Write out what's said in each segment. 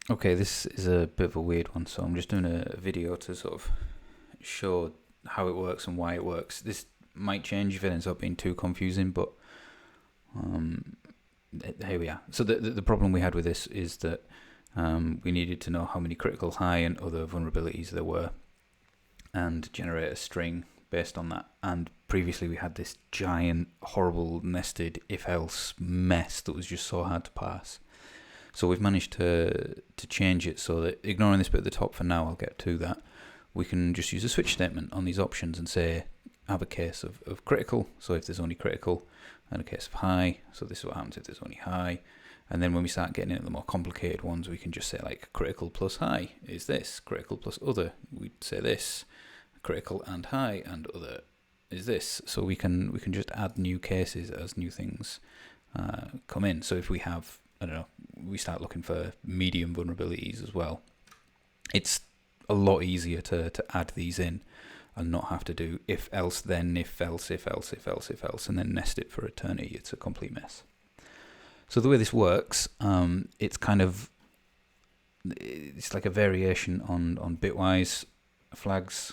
Okay, this is a bit of a weird one, so I'm just doing a video to sort of show how it works and why it works. This might change if it ends up being too confusing, but here we are. So the problem we had with this is that we needed to know how many critical, high, and other vulnerabilities there were, and generate a string based on that. And previously we had this giant, horrible, nested if-else mess that was just so hard to parse. So we've managed to change it so that, ignoring this bit at the top for now, I'll get to that, we can just use a switch statement on these options and say, have a case of critical, so if there's only critical, and a case of high, so this is what happens if there's only high. And then when we start getting into the more complicated ones, we can just say like critical plus high is this, critical plus other, we'd say this, critical and high and other is this. So we can just add new cases as new things come in. So if we have, I don't know, we start looking for medium vulnerabilities as well, it's a lot easier to add these in and not have to do if else then if else if else if else if else and then nest it for eternity. It's a complete mess. So the way this works, it's like a variation on Bitwise flags.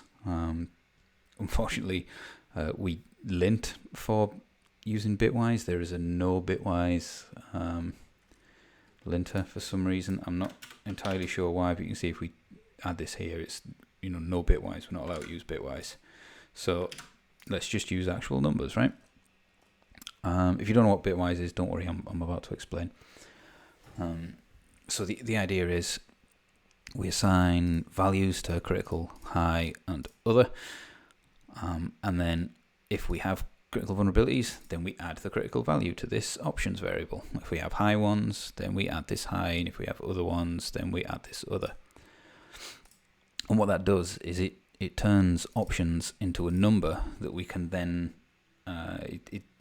Unfortunately, we lint for using Bitwise. There is a no Bitwise linter for some reason. I'm not entirely sure why, but you can see if we add this here, it's no Bitwise. We're not allowed to use Bitwise. So let's just use actual numbers, right? If you don't know what Bitwise is, don't worry, I'm about to explain. So the idea is we assign values to critical, high, and other. And then if we have critical vulnerabilities, then we add the critical value to this options variable. If we have high ones, then we add this high, and if we have other ones, then we add this other. And what that does is it turns options into a number that we can then,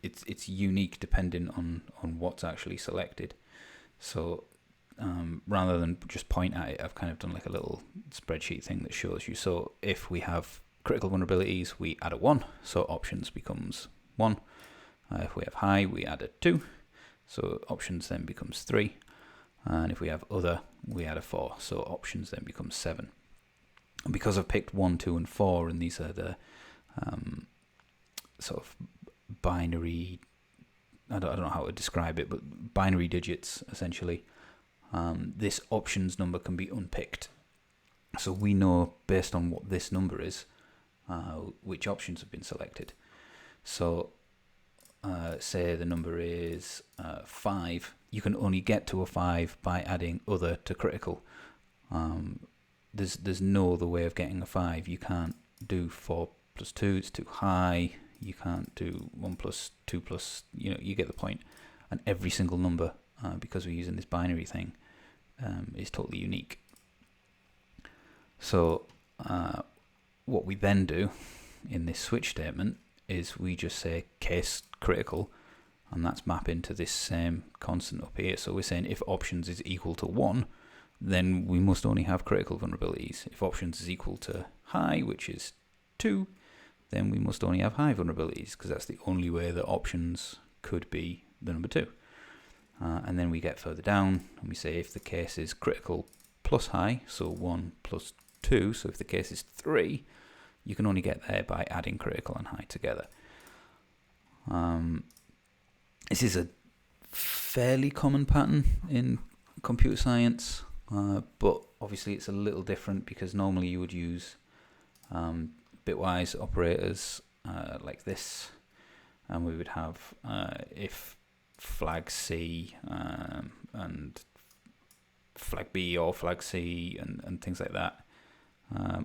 it's unique depending on what's actually selected. So rather than just point at it, I've kind of done like a little spreadsheet thing that shows you. So if we have critical vulnerabilities, we add a 1, so options becomes 1. If we have high, we add a 2, so options then becomes 3. And if we have other, we add a 4, so options then becomes 7. And because I've picked 1, 2, and 4, and these are the sort of binary, I don't know how to describe it, but binary digits, essentially, this options number can be unpicked. So we know, based on what this number is, which options have been selected. So say the number is 5, you can only get to a 5 by adding other to critical. There's no other way of getting a 5. You can't do 4 plus 2, it's too high. You can't do 1 plus 2 plus, you get the point. And every single number, because we're using this binary thing, is totally unique. So what we then do in this switch statement is we just say case critical, and that's mapping to this same constant up here. So we're saying if options is equal to 1, then we must only have critical vulnerabilities. If options is equal to high, which is 2, then we must only have high vulnerabilities, because that's the only way that options could be the number 2. And then we get further down and we say if the case is critical plus high, so 1 plus 2, so if the case is 3, you can only get there by adding critical and high together. This is a fairly common pattern in computer science, but obviously it's a little different because normally you would use bitwise operators like this, and we would have if flag C and flag B or flag C and things like that.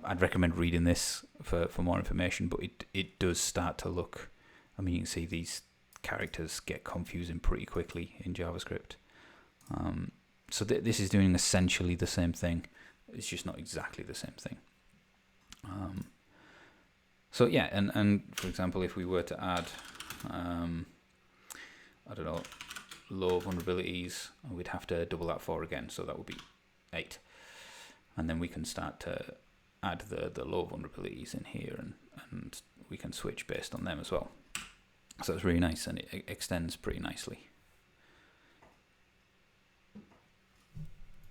I'd recommend reading this for more information, but it does start to look, I mean, you can see these characters get confusing pretty quickly in JavaScript. So this is doing essentially the same thing. It's just not exactly the same thing. So yeah, and for example, if we were to add, I don't know, low vulnerabilities, we'd have to double that 4 again, so that would be 8. And then we can start to add the low vulnerabilities in here, and we can switch based on them as well. So it's really nice, and it extends pretty nicely.